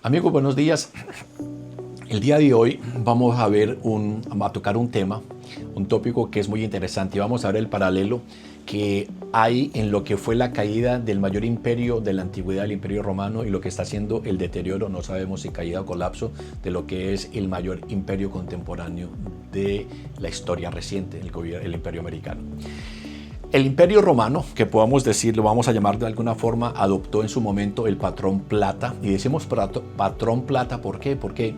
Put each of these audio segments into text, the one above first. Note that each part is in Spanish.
Amigos, buenos días. El día de hoy vamos a tocar un tema, un tópico que es muy interesante y vamos a ver el paralelo que hay en lo que fue la caída del mayor imperio de la antigüedad, el Imperio Romano, y lo que está haciendo el deterioro, no sabemos si caída o colapso, de lo que es el mayor imperio contemporáneo de la historia reciente, el Imperio Americano. El Imperio Romano, que podamos decir, lo vamos a llamar de alguna forma, adoptó en su momento el patrón plata. Y decimos patrón plata, ¿por qué? Porque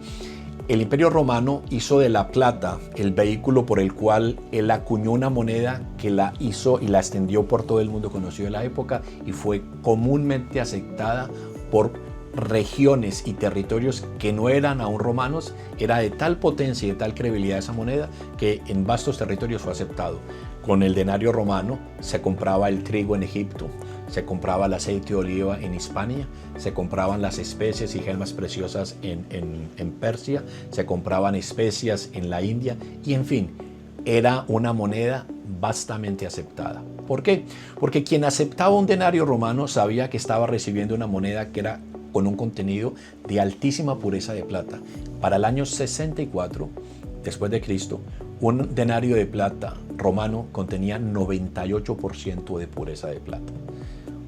el Imperio Romano hizo de la plata el vehículo por el cual él acuñó una moneda que la hizo y la extendió por todo el mundo conocido de la época y fue comúnmente aceptada por regiones y territorios que no eran aún romanos. Era de tal potencia y de tal credibilidad esa moneda que en vastos territorios fue aceptado. Con el denario romano se compraba el trigo en Egipto, se compraba el aceite de oliva en Hispania, se compraban las especies y gemas preciosas en Persia, se compraban especias en la India y en fin, era una moneda vastamente aceptada. ¿Por qué? Porque quien aceptaba un denario romano sabía que estaba recibiendo una moneda que era con un contenido de altísima pureza de plata. Para el año 64 después de Cristo, un denario de plata romano contenía 98% de pureza de plata.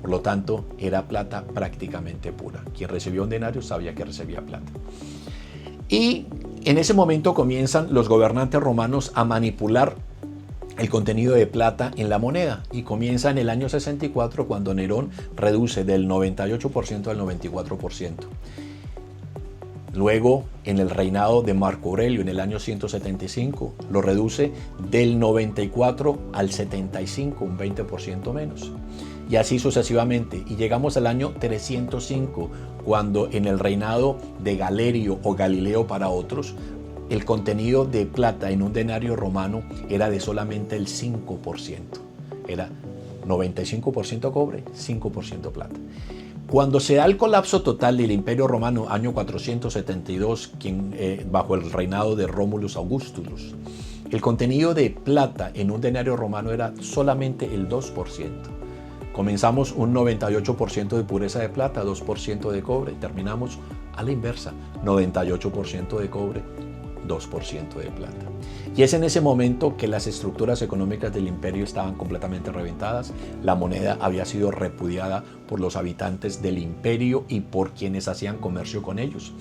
Por lo tanto, era plata prácticamente pura. Quien recibió un denario sabía que recibía plata. Y en ese momento comienzan los gobernantes romanos a manipular el contenido de plata en la moneda y comienza en el año 64 cuando Nerón reduce del 98% al 94%. Luego, en el reinado de Marco Aurelio, en el año 175, lo reduce del 94 al 75, un 20% menos. Y así sucesivamente. Y llegamos al año 305, cuando en el reinado de Galerio o Galileo para otros, el contenido de plata en un denario romano era de solamente el 5%. Era 95% cobre, 5% plata. Cuando se da el colapso total del Imperio Romano, año 472, bajo el reinado de Rómulus Augustulus, el contenido de plata en un denario romano era solamente el 2%. Comenzamos un 98% de pureza de plata, 2% de cobre, terminamos a la inversa, 98% de cobre, 2% de plata. Y es en ese momento que las estructuras económicas del imperio estaban completamente reventadas. La moneda había sido repudiada por los habitantes del imperio y por quienes hacían comercio con ellos.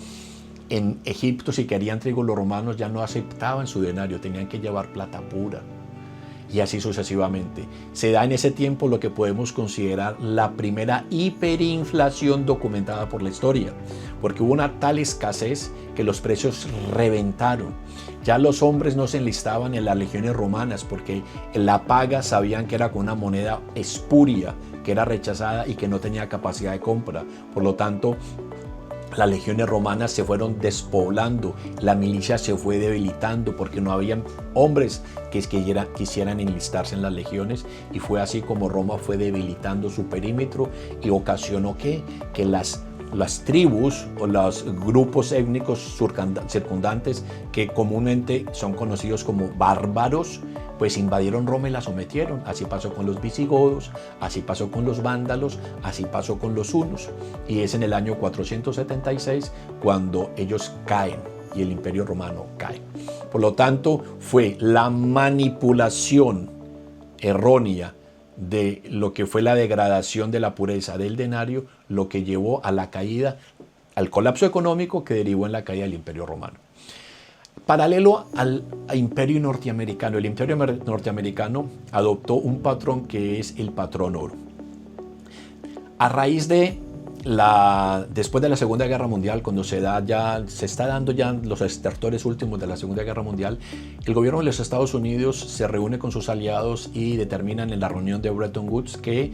En Egipto, si querían trigo, los romanos ya no aceptaban su denario, tenían que llevar plata pura. Y así sucesivamente. Se da en ese tiempo lo que podemos considerar la primera hiperinflación documentada por la historia, porque hubo una tal escasez que los precios reventaron. Ya los hombres no se enlistaban en las legiones romanas porque en la paga sabían que era con una moneda espuria, que era rechazada y que no tenía capacidad de compra. Por lo tanto, las legiones romanas se fueron despoblando, la milicia se fue debilitando porque no habían hombres que quisieran enlistarse en las legiones, y fue así como Roma fue debilitando su perímetro y ocasionó que las tribus o los grupos étnicos circundantes, que comúnmente son conocidos como bárbaros, pues invadieron Roma y la sometieron. Así pasó con los visigodos, así pasó con los vándalos, así pasó con los hunos. Y es en el año 476 cuando ellos caen y el Imperio Romano cae. Por lo tanto, fue la manipulación errónea de lo que fue la degradación de la pureza del denario lo que llevó a la caída, al colapso económico que derivó en la caída del Imperio Romano. Paralelo al Imperio norteamericano, el Imperio norteamericano adoptó un patrón que es el patrón oro. A raíz de después de la Segunda Guerra Mundial, cuando se está dando ya los estertores últimos de la Segunda Guerra Mundial, el gobierno de los Estados Unidos se reúne con sus aliados y determinan en la reunión de Bretton Woods que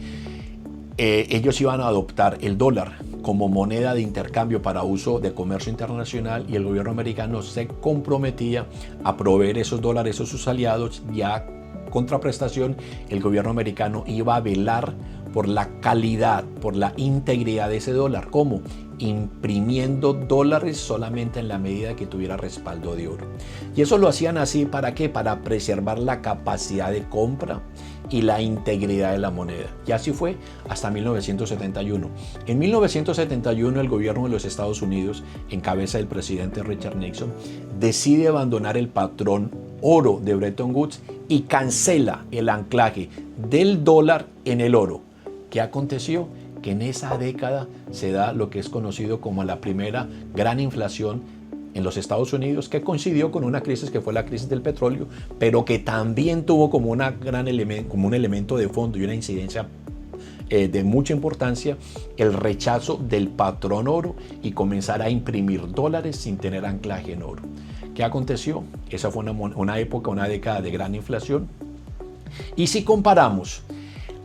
ellos iban a adoptar el dólar como moneda de intercambio para uso de comercio internacional, y el gobierno americano se comprometía a proveer esos dólares a sus aliados, y a contraprestación el gobierno americano iba a velar por la calidad, por la integridad de ese dólar. ¿Cómo? Imprimiendo dólares solamente en la medida que tuviera respaldo de oro. Y eso lo hacían así, ¿para qué? Para preservar la capacidad de compra y la integridad de la moneda. Y así fue hasta 1971. En 1971 el gobierno de los Estados Unidos, en cabeza del presidente Richard Nixon, decide abandonar el patrón oro de Bretton Woods y cancela el anclaje del dólar en el oro. ¿Qué aconteció? Que en esa década se da lo que es conocido como la primera gran inflación en los Estados Unidos, que coincidió con una crisis que fue la crisis del petróleo, pero que también tuvo como un elemento de fondo y una incidencia de mucha importancia el rechazo del patrón oro y comenzar a imprimir dólares sin tener anclaje en oro. ¿Qué aconteció? Esa fue una época, una década de gran inflación. Y si comparamos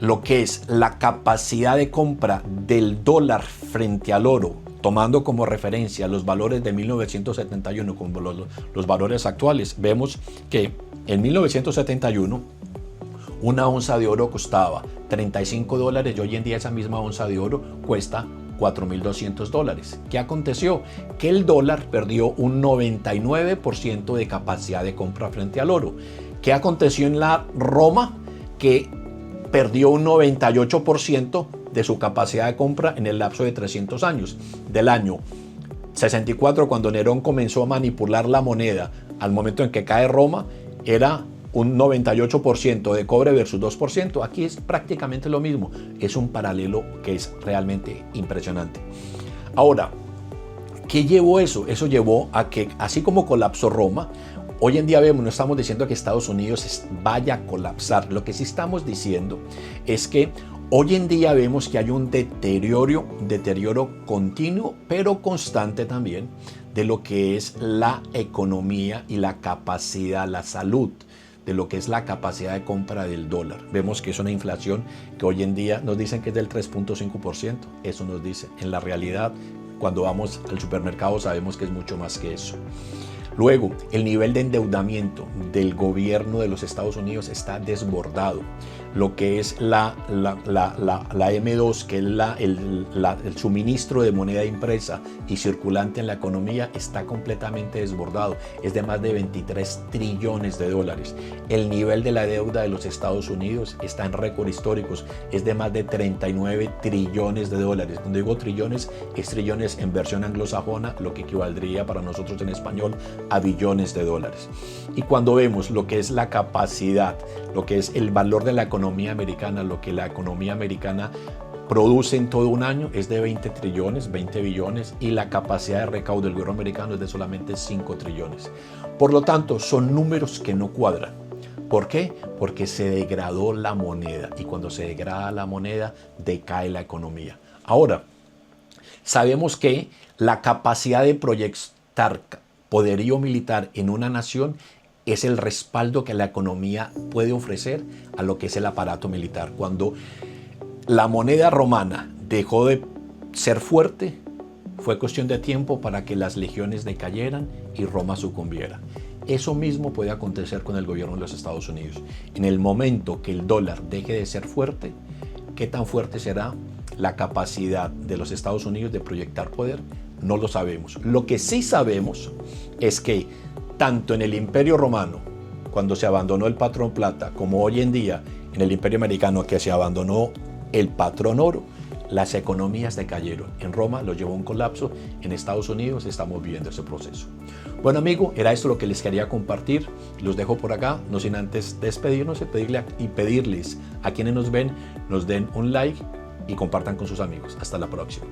lo que es la capacidad de compra del dólar frente al oro, tomando como referencia los valores de 1971 como los valores actuales, vemos que en 1971 una onza de oro costaba $35 y hoy en día esa misma onza de oro cuesta $4.200. ¿Qué aconteció? Que el dólar perdió un 99% de capacidad de compra frente al oro. ¿Qué aconteció en la Roma? Que perdió un 98% de su capacidad de compra en el lapso de 300 años. Del año 64, cuando Nerón comenzó a manipular la moneda, al momento en que cae Roma, era un 98% de cobre versus 2%. Aquí es prácticamente lo mismo. Es un paralelo que es realmente impresionante. Ahora, ¿qué llevó eso? Eso llevó a que, así como colapsó Roma, hoy en día vemos, no estamos diciendo que Estados Unidos vaya a colapsar. Lo que sí estamos diciendo es que hoy en día vemos que hay un deterioro continuo, pero constante también, de lo que es la economía y la capacidad, la salud, de lo que es la capacidad de compra del dólar. Vemos que es una inflación que hoy en día nos dicen que es del 3.5%. Eso nos dice. En la realidad, cuando vamos al supermercado sabemos que es mucho más que eso. Luego, el nivel de endeudamiento del gobierno de los Estados Unidos está desbordado. Lo que es la M2, que es el suministro de moneda impresa y circulante en la economía, está completamente desbordado. Es de más de 23 trillones de dólares. El nivel de la deuda de los Estados Unidos está en récord históricos. Es de más de 39 trillones de dólares. Cuando digo trillones, es trillones en versión anglosajona, lo que equivaldría para nosotros en español a billones de dólares. Y cuando vemos lo que es la capacidad, lo que es el valor de la economía americana, lo que la economía americana produce en todo un año es de 20 trillones, 20 billones, y la capacidad de recaudo del gobierno americano es de solamente 5 trillones. Por lo tanto, son números que no cuadran. ¿Por qué? Porque se degradó la moneda, y cuando se degrada la moneda, decae la economía. Ahora, sabemos que la capacidad de proyectar poderío militar en una nación es el respaldo que la economía puede ofrecer a lo que es el aparato militar. Cuando la moneda romana dejó de ser fuerte, fue cuestión de tiempo para que las legiones decayeran y Roma sucumbiera. Eso mismo puede acontecer con el gobierno de los Estados Unidos. En el momento que el dólar deje de ser fuerte, ¿qué tan fuerte será la capacidad de los Estados Unidos de proyectar poder? No lo sabemos. Lo que sí sabemos es que tanto en el Imperio Romano, cuando se abandonó el patrón plata, como hoy en día en el Imperio Americano, que se abandonó el patrón oro, las economías decayeron. En Roma lo llevó a un colapso, en Estados Unidos estamos viviendo ese proceso. Bueno, amigo, era esto lo que les quería compartir. Los dejo por acá, no sin antes despedirnos y pedirles a quienes nos ven, nos den un like y compartan con sus amigos. Hasta la próxima.